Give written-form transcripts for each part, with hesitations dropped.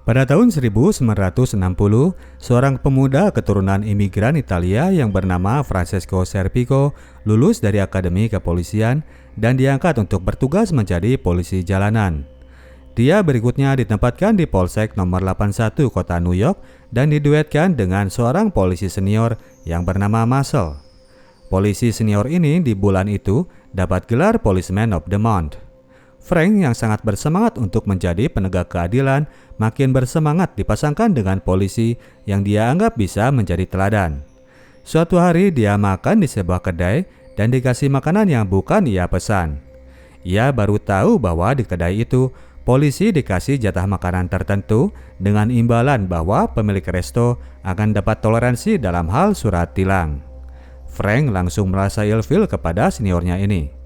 Pada tahun 1960, seorang pemuda keturunan imigran Italia yang bernama Francesco Serpico lulus dari Akademi Kepolisian dan diangkat untuk bertugas menjadi polisi jalanan. Dia berikutnya ditempatkan di Polsek nomor 81 kota New York dan diduetkan dengan seorang polisi senior yang bernama Marshall. Polisi senior ini di bulan itu dapat gelar Policeman of the Month. Frank yang sangat bersemangat untuk menjadi penegak keadilan makin bersemangat dipasangkan dengan polisi yang dia anggap bisa menjadi teladan. Suatu hari dia makan di sebuah kedai dan dikasih makanan yang bukan ia pesan. Ia baru tahu bahwa di kedai itu polisi dikasih jatah makanan tertentu dengan imbalan bahwa pemilik resto akan dapat toleransi dalam hal surat tilang. Frank langsung merasa ilfil kepada seniornya ini.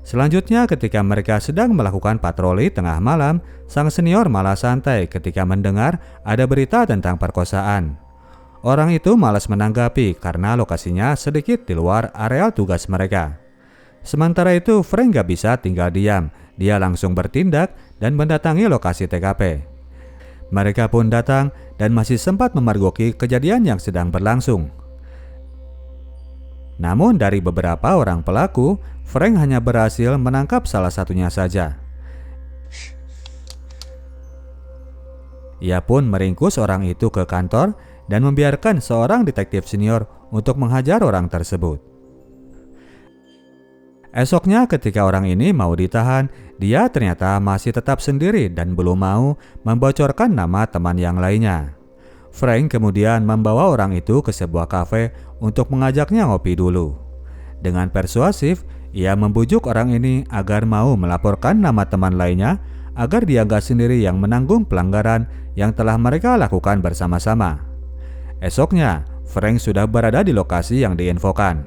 Selanjutnya ketika mereka sedang melakukan patroli tengah malam, sang senior malah santai ketika mendengar ada berita tentang perkosaan. Orang itu malas menanggapi karena lokasinya sedikit di luar areal tugas mereka. Sementara itu Frank gak bisa tinggal diam, dia langsung bertindak dan mendatangi lokasi TKP. Mereka pun datang dan masih sempat memergoki kejadian yang sedang berlangsung. Namun dari beberapa orang pelaku, Frank hanya berhasil menangkap salah satunya saja. Ia pun meringkus orang itu ke kantor dan membiarkan seorang detektif senior untuk menghajar orang tersebut. Esoknya ketika orang ini mau ditahan, dia ternyata masih tetap sendiri dan belum mau membocorkan nama teman yang lainnya. Frank kemudian membawa orang itu ke sebuah kafe untuk mengajaknya ngopi dulu. Dengan persuasif, ia membujuk orang ini agar mau melaporkan nama teman lainnya agar dia gak sendiri yang menanggung pelanggaran yang telah mereka lakukan bersama-sama. Esoknya, Frank sudah berada di lokasi yang diinfokan.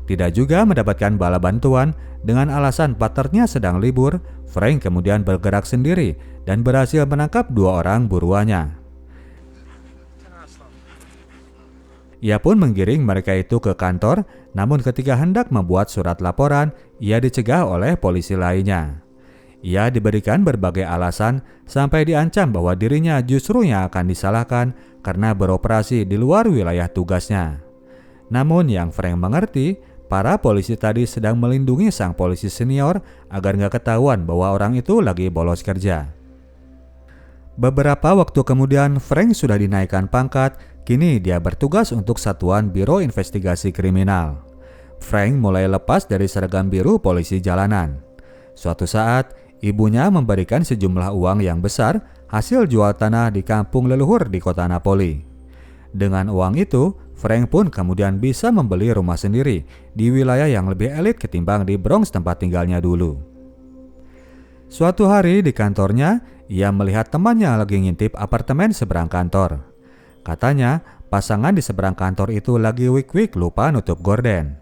Tidak juga mendapatkan bala bantuan dengan alasan partnernya sedang libur, Frank kemudian bergerak sendiri dan berhasil menangkap 2 orang buruannya. Ia pun menggiring mereka itu ke kantor, namun ketika hendak membuat surat laporan, ia dicegah oleh polisi lainnya. Ia diberikan berbagai alasan sampai diancam bahwa dirinya justru yang akan disalahkan karena beroperasi di luar wilayah tugasnya. Namun yang Frank mengerti, para polisi tadi sedang melindungi sang polisi senior agar nggak ketahuan bahwa orang itu lagi bolos kerja. Beberapa waktu kemudian Frank sudah dinaikkan pangkat, kini dia bertugas untuk Satuan Biro Investigasi Kriminal. Frank mulai lepas dari seragam biru polisi jalanan. Suatu saat, ibunya memberikan sejumlah uang yang besar hasil jual tanah di kampung leluhur di kota Napoli. Dengan uang itu, Frank pun kemudian bisa membeli rumah sendiri di wilayah yang lebih elit ketimbang di Bronx tempat tinggalnya dulu. Suatu hari di kantornya, ia melihat temannya lagi ngintip apartemen seberang kantor. Katanya, pasangan di seberang kantor itu lagi wik-wik lupa nutup gorden.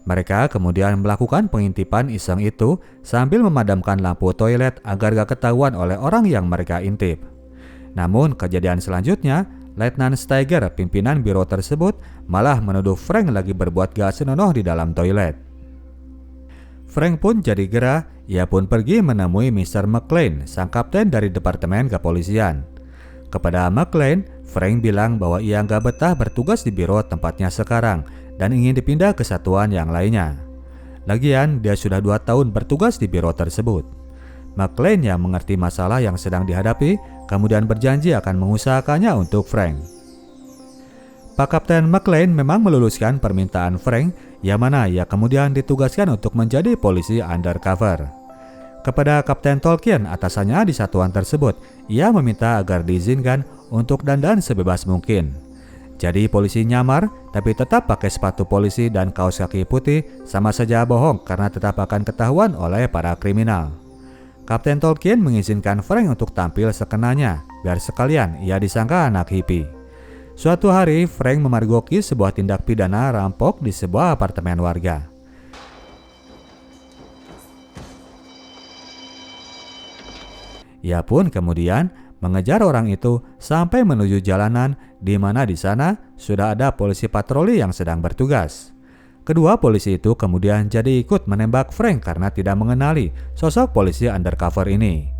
Mereka kemudian melakukan pengintipan iseng itu sambil memadamkan lampu toilet agar gak ketahuan oleh orang yang mereka intip. Namun kejadian selanjutnya, Letnan Steiger, pimpinan biro tersebut, malah menuduh Frank lagi berbuat gak senonoh di dalam toilet. Frank pun jadi gerah, ia pun pergi menemui Mr. McLean, sang kapten dari Departemen Kepolisian. Kepada McLean, Frank bilang bahwa ia nggak betah bertugas di biro tempatnya sekarang dan ingin dipindah ke satuan yang lainnya. Lagian, dia sudah 2 tahun bertugas di biro tersebut. McLean yang mengerti masalah yang sedang dihadapi, kemudian berjanji akan mengusahakannya untuk Frank. Pak Kapten McLean memang meluluskan permintaan Frank, yang mana ia kemudian ditugaskan untuk menjadi polisi undercover. Kepada Kapten Tolkien, atasannya di satuan tersebut, ia meminta agar diizinkan untuk dandan sebebas mungkin. Jadi polisi nyamar, tapi tetap pakai sepatu polisi dan kaos kaki putih, sama saja bohong karena tetap akan ketahuan oleh para kriminal. Kapten Tolkien mengizinkan Frank untuk tampil sekenanya, biar sekalian ia disangka anak hippie. Suatu hari, Frank memergoki sebuah tindak pidana rampok di sebuah apartemen warga. Ia pun kemudian mengejar orang itu sampai menuju jalanan di mana di sana sudah ada polisi patroli yang sedang bertugas. Kedua polisi itu kemudian jadi ikut menembak Frank karena tidak mengenali sosok polisi undercover ini.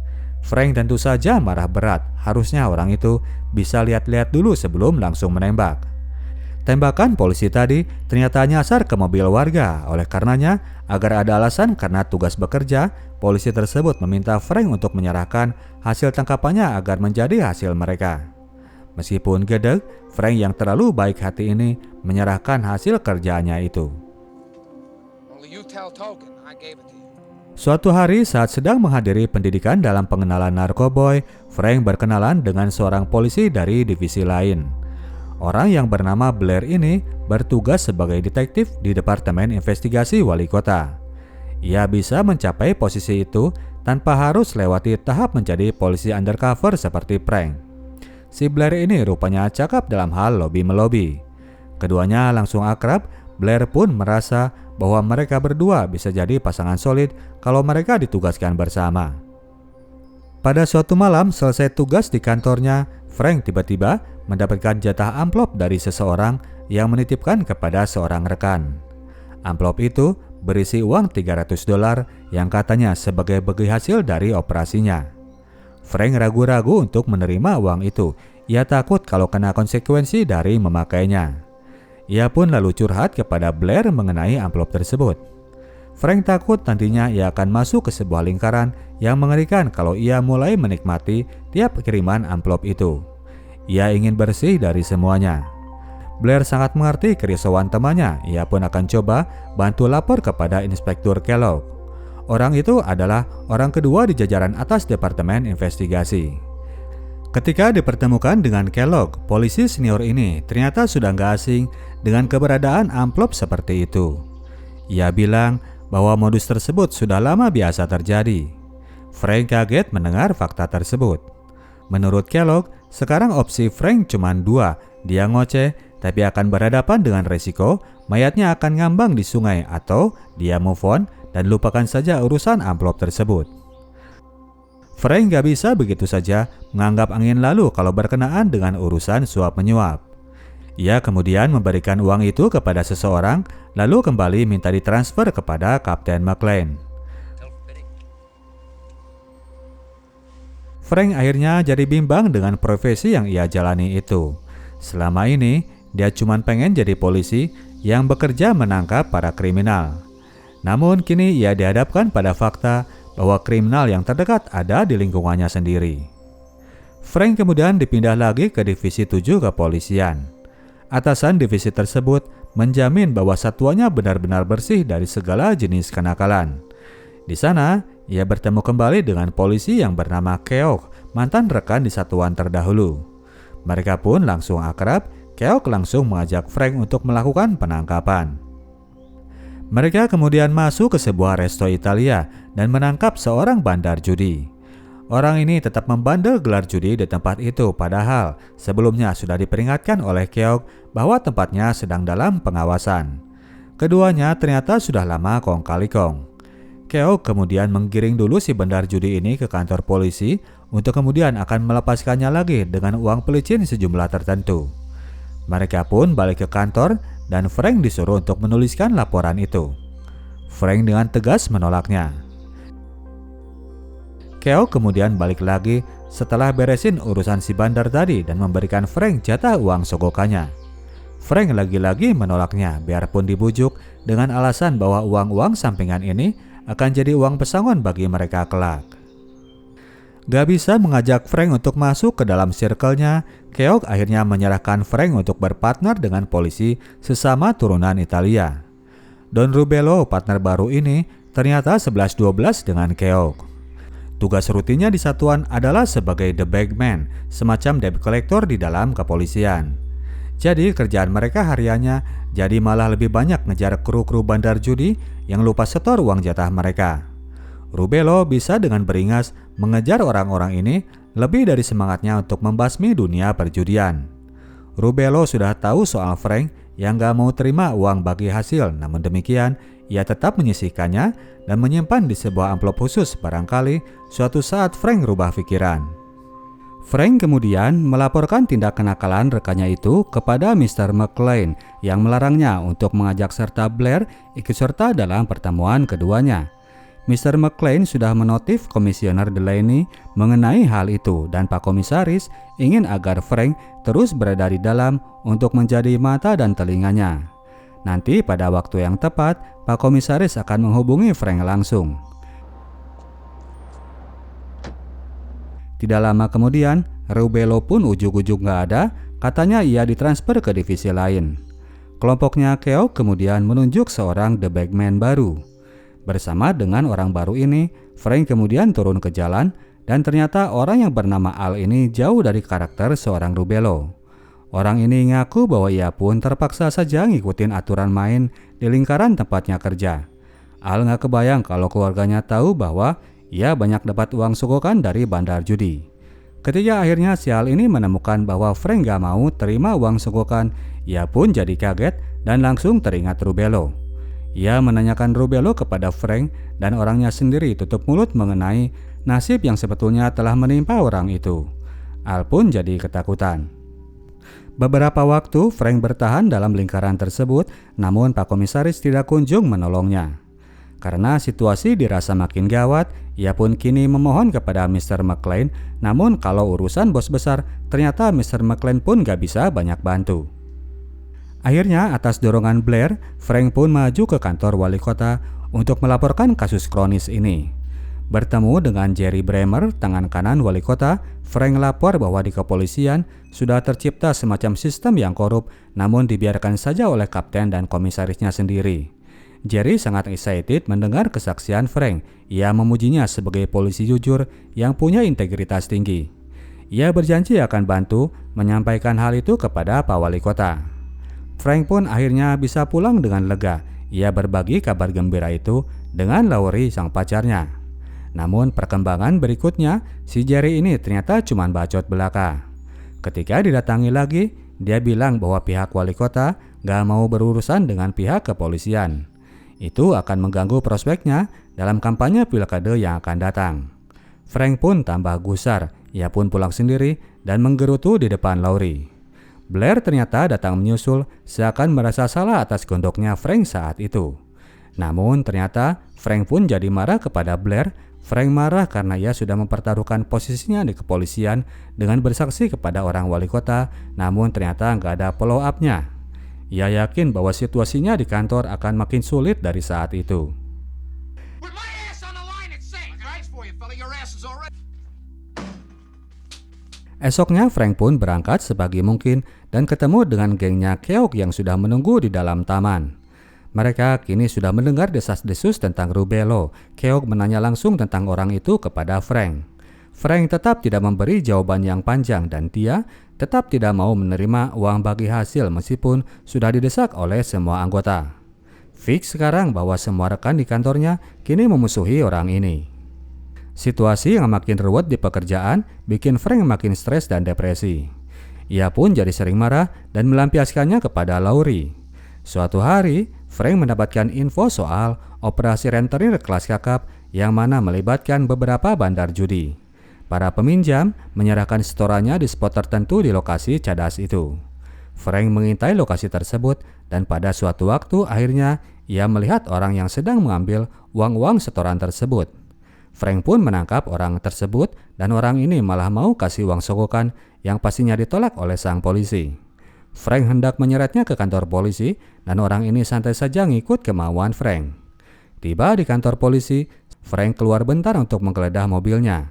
Frank tentu saja marah berat. Harusnya orang itu bisa lihat-lihat dulu sebelum langsung menembak. Tembakan polisi tadi ternyata nyasar ke mobil warga. Oleh karenanya, agar ada alasan karena tugas bekerja, polisi tersebut meminta Frank untuk menyerahkan hasil tangkapannya agar menjadi hasil mereka. Meskipun gedeg, Frank yang terlalu baik hati ini menyerahkan hasil kerjaannya itu. Suatu hari saat sedang menghadiri pendidikan dalam pengenalan narkoboy, Frank berkenalan dengan seorang polisi dari divisi lain. Orang yang bernama Blair ini bertugas sebagai detektif di Departemen Investigasi Wali Kota. Ia bisa mencapai posisi itu tanpa harus lewati tahap menjadi polisi undercover seperti Frank. Si Blair ini rupanya cakap dalam hal lobby-melobi. Keduanya langsung akrab. Blair pun merasa bahwa mereka berdua bisa jadi pasangan solid kalau mereka ditugaskan bersama. Pada suatu malam selesai tugas di kantornya, Frank tiba-tiba mendapatkan jatah amplop dari seseorang yang menitipkan kepada seorang rekan. Amplop itu berisi uang $300 yang katanya sebagai bagi hasil dari operasinya. Frank ragu-ragu untuk menerima uang itu. Ia takut kalau kena konsekuensi dari memakainya. Ia pun lalu curhat kepada Blair mengenai amplop tersebut. Frank takut nantinya ia akan masuk ke sebuah lingkaran yang mengerikan kalau ia mulai menikmati tiap kiriman amplop itu. Ia ingin bersih dari semuanya. Blair sangat mengerti kerisauan temannya. Ia pun akan coba bantu lapor kepada Inspektur Kellogg. Orang itu adalah orang kedua di jajaran atas Departemen Investigasi. Ketika dipertemukan dengan Kellogg, polisi senior ini ternyata sudah nggak asing dengan keberadaan amplop seperti itu. Ia bilang bahwa modus tersebut sudah lama biasa terjadi. Frank kaget mendengar fakta tersebut. Menurut Kellogg, sekarang opsi Frank cuma dua. Dia ngoceh, tapi akan berhadapan dengan resiko mayatnya akan ngambang di sungai, atau dia move on dan lupakan saja urusan amplop tersebut. Frank gak bisa begitu saja menganggap angin lalu kalau berkenaan dengan urusan suap-menyuap. Ia kemudian memberikan uang itu kepada seseorang, lalu kembali minta ditransfer kepada Kapten McLean. Frank akhirnya jadi bimbang dengan profesi yang ia jalani itu. Selama ini, dia cuma pengen jadi polisi yang bekerja menangkap para kriminal. Namun kini ia dihadapkan pada fakta bahwa kriminal yang terdekat ada di lingkungannya sendiri. Frank kemudian dipindah lagi ke Divisi 7 Kepolisian. Atasan divisi tersebut menjamin bahwa satuannya benar-benar bersih dari segala jenis kenakalan. Di sana, ia bertemu kembali dengan polisi yang bernama Keok, mantan rekan di satuan terdahulu. Mereka pun langsung akrab. Keok langsung mengajak Frank untuk melakukan penangkapan. Mereka kemudian masuk ke sebuah resto Italia dan menangkap seorang bandar judi. Orang ini tetap membandel gelar judi di tempat itu, padahal sebelumnya sudah diperingatkan oleh Keok bahwa tempatnya sedang dalam pengawasan. Keduanya ternyata sudah lama kong kali kong. Keok kemudian menggiring dulu si bandar judi ini ke kantor polisi untuk kemudian akan melepaskannya lagi dengan uang pelicin sejumlah tertentu. Mereka pun balik ke kantor dan Frank disuruh untuk menuliskan laporan itu. Frank dengan tegas menolaknya. Keok kemudian balik lagi setelah beresin urusan si bandar tadi dan memberikan Frank jatah uang sogokannya. Frank lagi-lagi menolaknya biarpun dibujuk dengan alasan bahwa uang-uang sampingan ini akan jadi uang pesangon bagi mereka kelak. Gak bisa mengajak Frank untuk masuk ke dalam circle-nya, Keok akhirnya menyerahkan Frank untuk berpartner dengan polisi sesama turunan Italia. Don Rubello, partner baru ini, ternyata 11-12 dengan Keok. Tugas rutinnya di satuan adalah sebagai the bag man, semacam debt collector di dalam kepolisian. Jadi kerjaan mereka hariannya jadi malah lebih banyak ngejar kru-kru bandar judi yang lupa setor uang jatah mereka. Rubello bisa dengan beringas mengejar orang-orang ini lebih dari semangatnya untuk membasmi dunia perjudian. Rubello sudah tahu soal Frank yang gak mau terima uang bagi hasil, namun demikian ia tetap menyisihkannya dan menyimpan di sebuah amplop khusus barangkali suatu saat Frank rubah pikiran. Frank kemudian melaporkan tindak kenakalan rekannya itu kepada Mr. McLean yang melarangnya untuk mengajak serta Blair ikut serta dalam pertemuan keduanya. Mr. McLean sudah menotif Komisioner Delaney mengenai hal itu dan Pak Komisaris ingin agar Frank terus berada di dalam untuk menjadi mata dan telinganya. Nanti pada waktu yang tepat, Pak Komisaris akan menghubungi Frank langsung. Tidak lama kemudian, Rubelo pun ujug-ujug nggak ada, katanya ia ditransfer ke divisi lain. Kelompoknya Keogh kemudian menunjuk seorang The Bagman baru. Bersama dengan orang baru ini, Frank kemudian turun ke jalan dan ternyata orang yang bernama Al ini jauh dari karakter seorang Rubelo. Orang ini ngaku bahwa ia pun terpaksa saja ngikutin aturan main di lingkaran tempatnya kerja. Al nggak kebayang kalau keluarganya tahu bahwa ia banyak dapat uang sogokan dari bandar judi. Ketika akhirnya si Al ini menemukan bahwa Frank gak mau terima uang sogokan, ia pun jadi kaget dan langsung teringat Rubelo. Ia menanyakan Rubelo kepada Frank dan orangnya sendiri tutup mulut mengenai nasib yang sebetulnya telah menimpa orang itu. Al pun jadi ketakutan. Beberapa waktu Frank bertahan dalam lingkaran tersebut, namun Pak Komisaris tidak kunjung menolongnya. Karena situasi dirasa makin gawat, ia pun kini memohon kepada Mr. McLean, namun kalau urusan bos besar, ternyata Mr. McLean pun gak bisa banyak bantu. Akhirnya atas dorongan Blair, Frank pun maju ke kantor wali kota untuk melaporkan kasus kronis ini. Bertemu dengan Jerry Bremer, tangan kanan wali kota, Frank lapor bahwa di kepolisian sudah tercipta semacam sistem yang korup, namun dibiarkan saja oleh kapten dan komisarisnya sendiri. Jerry sangat excited mendengar kesaksian Frank. Ia memujinya sebagai polisi jujur yang punya integritas tinggi. Ia berjanji akan bantu menyampaikan hal itu kepada Pak Wali Kota. Frank pun akhirnya bisa pulang dengan lega. Ia berbagi kabar gembira itu dengan Laurie, sang pacarnya. Namun perkembangan berikutnya, si Jerry ini ternyata cuma bacot belaka. Ketika didatangi lagi, dia bilang bahwa pihak wali kota gak mau berurusan dengan pihak kepolisian. Itu akan mengganggu prospeknya dalam kampanye pilkada yang akan datang. Frank pun tambah gusar, ia pun pulang sendiri dan menggerutu di depan Laurie. Blair ternyata datang menyusul seakan merasa salah atas gondoknya Frank saat itu. Namun ternyata Frank pun jadi marah kepada Blair. Frank marah karena ia sudah mempertaruhkan posisinya di kepolisian dengan bersaksi kepada orang wali kota, namun ternyata nggak ada follow up-nya. Ia yakin bahwa situasinya di kantor akan makin sulit dari saat itu. Esoknya Frank pun berangkat sebagi mungkin dan ketemu dengan gengnya Keogh yang sudah menunggu di dalam taman. Mereka kini sudah mendengar desas-desus tentang Rubelo. Keogh menanya langsung tentang orang itu kepada Frank. Frank tetap tidak memberi jawaban yang panjang dan dia tetap tidak mau menerima uang bagi hasil meskipun sudah didesak oleh semua anggota. Fix sekarang bahwa semua rekan di kantornya kini memusuhi orang ini. Situasi yang makin ruwet di pekerjaan bikin Frank makin stres dan depresi. Ia pun jadi sering marah dan melampiaskannya kepada Laurie. Suatu hari, Frank mendapatkan info soal operasi rentenir kelas kakap yang mana melibatkan beberapa bandar judi. Para peminjam menyerahkan setorannya di spot tertentu di lokasi cadas itu. Frank mengintai lokasi tersebut dan pada suatu waktu akhirnya ia melihat orang yang sedang mengambil uang-uang setoran tersebut. Frank pun menangkap orang tersebut dan orang ini malah mau kasih uang sogokan yang pastinya ditolak oleh sang polisi. Frank hendak menyeretnya ke kantor polisi dan orang ini santai saja ngikut kemauan Frank. Tiba di kantor polisi, Frank keluar bentar untuk menggeledah mobilnya.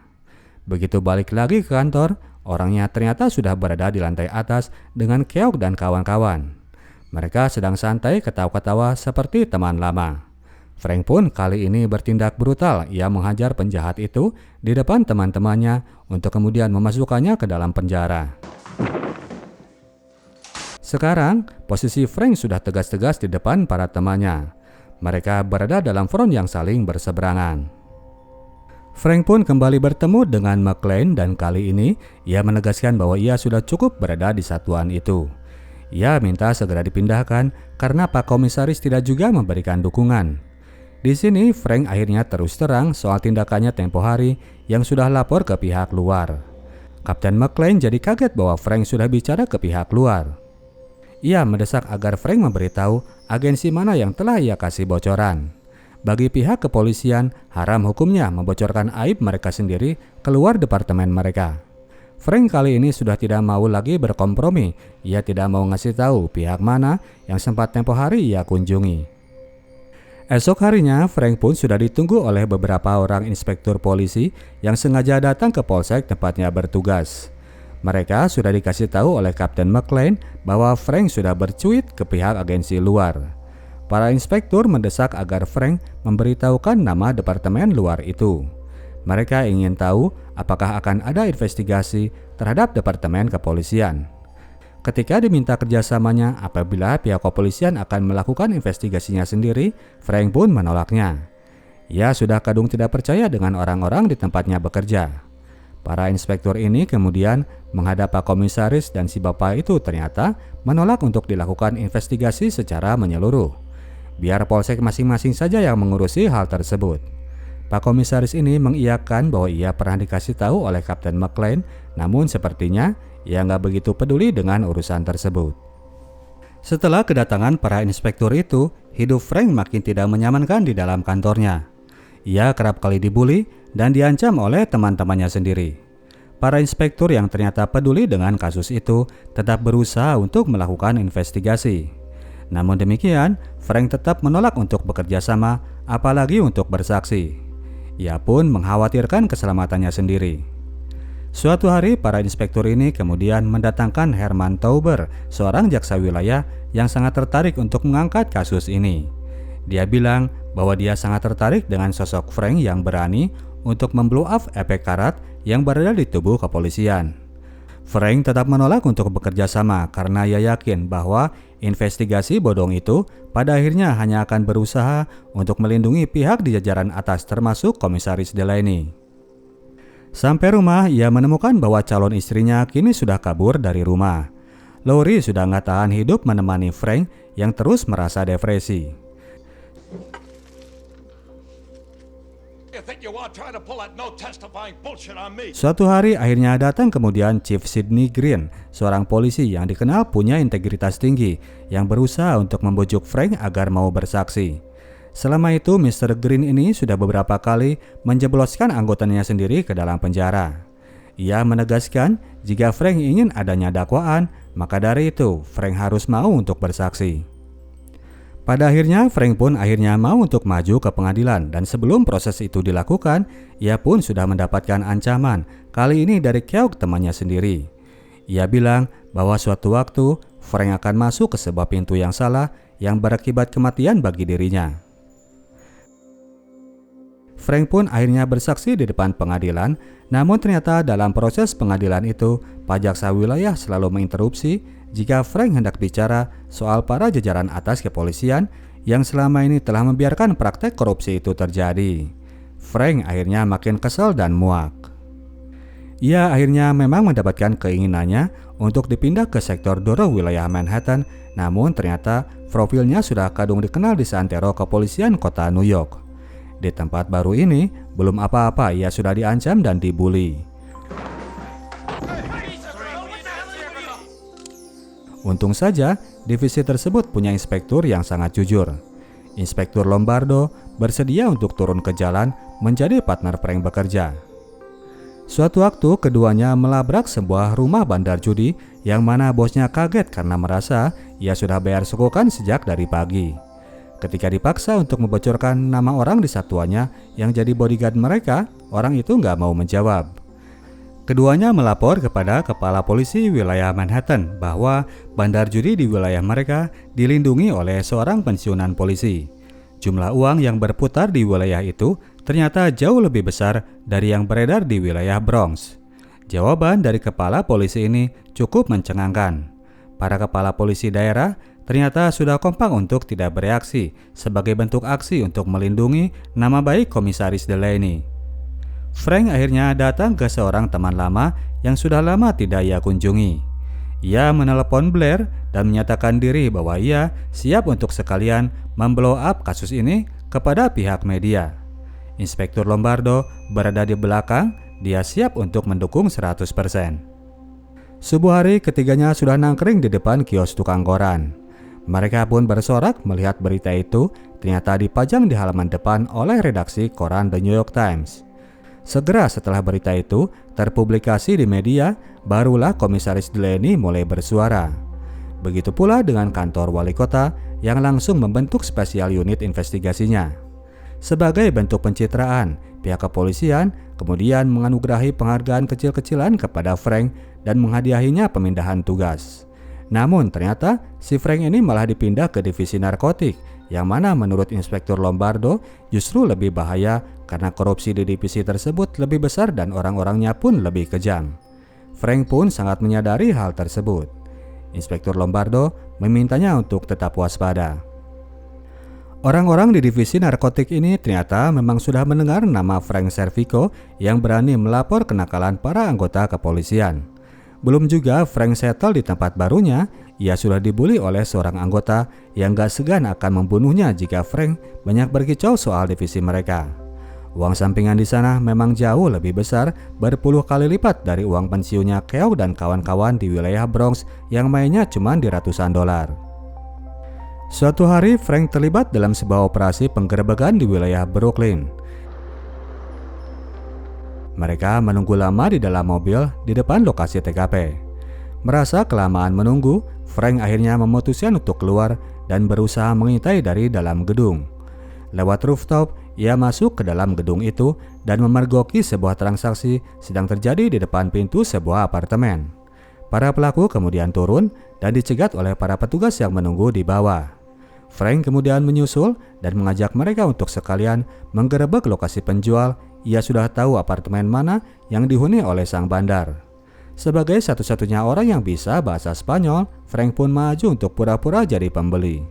Begitu balik lagi ke kantor, orangnya ternyata sudah berada di lantai atas dengan Keogh dan kawan-kawan. Mereka sedang santai ketawa-ketawa seperti teman lama. Frank pun kali ini bertindak brutal. Ia menghajar penjahat itu di depan teman-temannya untuk kemudian memasukkannya ke dalam penjara. Sekarang, posisi Frank sudah tegas-tegas di depan para temannya. Mereka berada dalam front yang saling berseberangan. Frank pun kembali bertemu dengan McLean dan kali ini ia menegaskan bahwa ia sudah cukup berada di satuan itu. Ia minta segera dipindahkan karena Pak Komisaris tidak juga memberikan dukungan. Di sini Frank akhirnya terus terang soal tindakannya tempo hari yang sudah lapor ke pihak luar. Kapten McLean jadi kaget bahwa Frank sudah bicara ke pihak luar. Ia mendesak agar Frank memberitahu agensi mana yang telah ia kasih bocoran. Bagi pihak kepolisian, haram hukumnya membocorkan aib mereka sendiri keluar departemen mereka. Frank kali ini sudah tidak mau lagi berkompromi. Ia tidak mau ngasih tahu pihak mana yang sempat tempo hari ia kunjungi. Esok harinya, Frank pun sudah ditunggu oleh beberapa orang inspektur polisi yang sengaja datang ke polsek tempatnya bertugas. Mereka sudah dikasih tahu oleh Kapten McLean bahwa Frank sudah bercuit ke pihak agensi luar. Para inspektur mendesak agar Frank memberitahukan nama departemen luar itu. Mereka ingin tahu apakah akan ada investigasi terhadap departemen kepolisian. Ketika diminta kerjasamanya apabila pihak kepolisian akan melakukan investigasinya sendiri, Frank pun menolaknya. Ia sudah kadung tidak percaya dengan orang-orang di tempatnya bekerja. Para inspektur ini kemudian menghadap Pak Komisaris dan si bapak itu ternyata menolak untuk dilakukan investigasi secara menyeluruh. Biar polsek masing-masing saja yang mengurusi hal tersebut. Pak Komisaris ini mengiyakan bahwa ia pernah dikasih tahu oleh Kapten McLean, namun sepertinya ia nggak begitu peduli dengan urusan tersebut. Setelah kedatangan para inspektur itu, hidup Frank makin tidak menyamankan di dalam kantornya. Ia kerap kali dibully dan diancam oleh teman-temannya sendiri. Para inspektur yang ternyata peduli dengan kasus itu tetap berusaha untuk melakukan investigasi. Namun demikian, Frank tetap menolak untuk bekerja sama, apalagi untuk bersaksi. Ia pun mengkhawatirkan keselamatannya sendiri. Suatu hari, para inspektur ini kemudian mendatangkan Herman Tauber, seorang jaksa wilayah yang sangat tertarik untuk mengangkat kasus ini. Dia bilang bahwa dia sangat tertarik dengan sosok Frank yang berani untuk memblow up efek karat yang berada di tubuh kepolisian. Frank tetap menolak untuk bekerja sama karena ia yakin bahwa investigasi bodong itu pada akhirnya hanya akan berusaha untuk melindungi pihak di jajaran atas termasuk Komisaris Delaney. Sampai rumah, ia menemukan bahwa calon istrinya kini sudah kabur dari rumah. Lori sudah nggak tahan hidup menemani Frank yang terus merasa depresi. Suatu hari akhirnya datang kemudian Chief Sidney Green, seorang polisi yang dikenal punya integritas tinggi yang berusaha untuk membujuk Frank agar mau bersaksi. Selama itu Mr. Green ini sudah beberapa kali menjebloskan anggotanya sendiri ke dalam penjara. Ia menegaskan jika Frank ingin adanya dakwaan, maka dari itu Frank harus mau untuk bersaksi. Pada akhirnya, Frank pun akhirnya mau untuk maju ke pengadilan dan sebelum proses itu dilakukan, ia pun sudah mendapatkan ancaman, kali ini dari Keogh temannya sendiri. Ia bilang bahwa suatu waktu, Frank akan masuk ke sebuah pintu yang salah yang berakibat kematian bagi dirinya. Frank pun akhirnya bersaksi di depan pengadilan, namun ternyata dalam proses pengadilan itu, Pak Jaksa Wilayah selalu menginterupsi jika Frank hendak bicara soal para jajaran atas kepolisian yang selama ini telah membiarkan praktek korupsi itu terjadi. Frank akhirnya makin kesal dan muak. Ia akhirnya memang mendapatkan keinginannya untuk dipindah ke sektor Doro wilayah Manhattan, namun ternyata profilnya sudah kadung dikenal di seantero kepolisian kota New York. Di tempat baru ini, belum apa-apa ia sudah diancam dan dibully. Untung saja, divisi tersebut punya inspektur yang sangat jujur. Inspektur Lombardo bersedia untuk turun ke jalan menjadi partner Frank bekerja. Suatu waktu, keduanya melabrak sebuah rumah bandar judi yang mana bosnya kaget karena merasa ia sudah bayar sogokan sejak dari pagi. Ketika dipaksa untuk membocorkan nama orang di satuannya yang jadi bodyguard mereka, orang itu nggak mau menjawab. Keduanya melapor kepada kepala polisi wilayah Manhattan bahwa bandar judi di wilayah mereka dilindungi oleh seorang pensiunan polisi. Jumlah uang yang berputar di wilayah itu ternyata jauh lebih besar dari yang beredar di wilayah Bronx. Jawaban dari kepala polisi ini cukup mencengangkan. Para kepala polisi daerah ternyata sudah kompak untuk tidak bereaksi sebagai bentuk aksi untuk melindungi nama baik Komisaris Delaney. Frank akhirnya datang ke seorang teman lama yang sudah lama tidak ia kunjungi. Ia menelepon Blair dan menyatakan diri bahwa ia siap untuk sekalian memblow up kasus ini kepada pihak media. Inspektur Lombardo berada di belakang, dia siap untuk mendukung 100%. Subuh hari ketiganya sudah nangkring di depan kios tukang koran. Mereka pun bersorak melihat berita itu ternyata dipajang di halaman depan oleh redaksi koran The New York Times. Segera setelah berita itu terpublikasi di media, barulah Komisaris Delaney mulai bersuara. Begitu pula dengan kantor wali kota yang langsung membentuk spesial unit investigasinya. Sebagai bentuk pencitraan, pihak kepolisian kemudian menganugerahi penghargaan kecil-kecilan kepada Frank dan menghadiahinya pemindahan tugas. Namun ternyata si Frank ini malah dipindah ke divisi narkotik, yang mana menurut Inspektur Lombardo justru lebih bahaya karena korupsi di divisi tersebut lebih besar dan orang-orangnya pun lebih kejam. Frank pun sangat menyadari hal tersebut. Inspektur Lombardo memintanya untuk tetap waspada. Orang-orang di divisi narkotik ini ternyata memang sudah mendengar nama Frank Servico yang berani melapor kenakalan para anggota kepolisian. Belum juga Frank settle di tempat barunya, ia sudah dibully oleh seorang anggota yang gak segan akan membunuhnya jika Frank banyak berkicau soal divisi mereka. Uang sampingan di sana memang jauh lebih besar, berpuluh kali lipat dari uang pensiunnya Keogh dan kawan-kawan di wilayah Bronx yang mainnya cuma di ratusan dolar. Suatu hari Frank terlibat dalam sebuah operasi penggerebekan di wilayah Brooklyn. Mereka menunggu lama di dalam mobil di depan lokasi TKP. Merasa kelamaan menunggu, Frank akhirnya memutuskan untuk keluar dan berusaha mengintai dari dalam gedung. Lewat rooftop, ia masuk ke dalam gedung itu dan memergoki sebuah transaksi sedang terjadi di depan pintu sebuah apartemen. Para pelaku kemudian turun dan dicegat oleh para petugas yang menunggu di bawah. Frank kemudian menyusul dan mengajak mereka untuk sekalian menggerebek lokasi penjual. Ia sudah tahu apartemen mana yang dihuni oleh sang bandar. Sebagai satu-satunya orang yang bisa bahasa Spanyol, Frank pun maju untuk pura-pura jadi pembeli.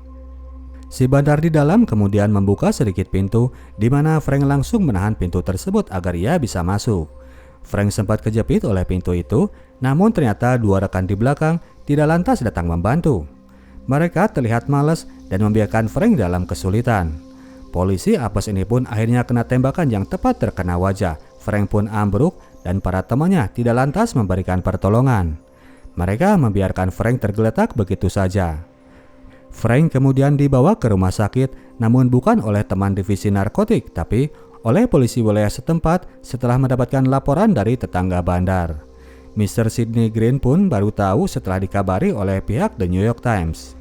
Si bandar di dalam kemudian membuka sedikit pintu, di mana Frank langsung menahan pintu tersebut agar ia bisa masuk. Frank sempat kejepit oleh pintu itu, namun ternyata dua rekan di belakang tidak lantas datang membantu. Mereka terlihat malas dan membiarkan Frank dalam kesulitan. Polisi apes ini pun akhirnya kena tembakan yang tepat terkena wajah. Frank pun ambruk dan para temannya tidak lantas memberikan pertolongan. Mereka membiarkan Frank tergeletak begitu saja. Frank kemudian dibawa ke rumah sakit, namun bukan oleh teman divisi narkotik, tapi oleh polisi wilayah setempat setelah mendapatkan laporan dari tetangga bandar. Mr. Sidney Green pun baru tahu setelah dikabari oleh pihak The New York Times.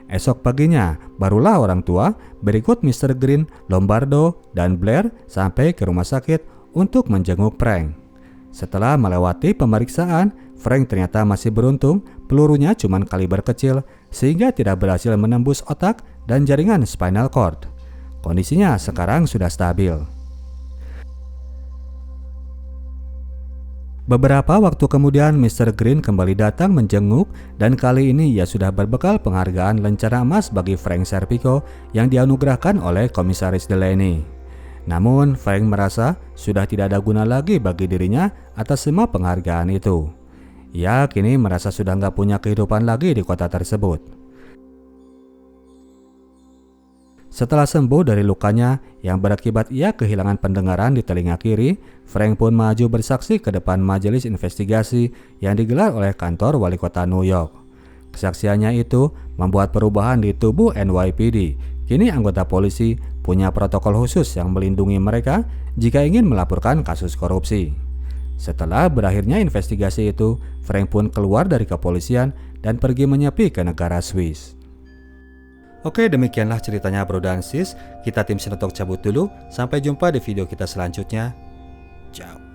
Esok paginya, barulah orang tua berikut Mr. Green, Lombardo, dan Blair sampai ke rumah sakit untuk menjenguk Frank. Setelah melewati pemeriksaan, Frank ternyata masih beruntung, pelurunya cuma kaliber kecil sehingga tidak berhasil menembus otak dan jaringan spinal cord. Kondisinya sekarang sudah stabil. Beberapa waktu kemudian Mr. Green kembali datang menjenguk dan kali ini ia sudah berbekal penghargaan lencana emas bagi Frank Servico yang dianugerahkan oleh Komisaris Delaney. Namun Frank merasa sudah tidak ada guna lagi bagi dirinya atas semua penghargaan itu. Ia kini merasa sudah nggak punya kehidupan lagi di kota tersebut. Setelah sembuh dari lukanya yang berakibat ia kehilangan pendengaran di telinga kiri, Frank pun maju bersaksi ke depan majelis investigasi yang digelar oleh kantor wali kota New York. Kesaksiannya itu membuat perubahan di tubuh NYPD. Kini anggota polisi punya protokol khusus yang melindungi mereka jika ingin melaporkan kasus korupsi. Setelah berakhirnya investigasi itu, Frank pun keluar dari kepolisian dan pergi menyepi ke negara Swiss. Oke, demikianlah ceritanya bro dan sis. Kita tim Sinotok cabut dulu. Sampai jumpa di video kita selanjutnya. Ciao.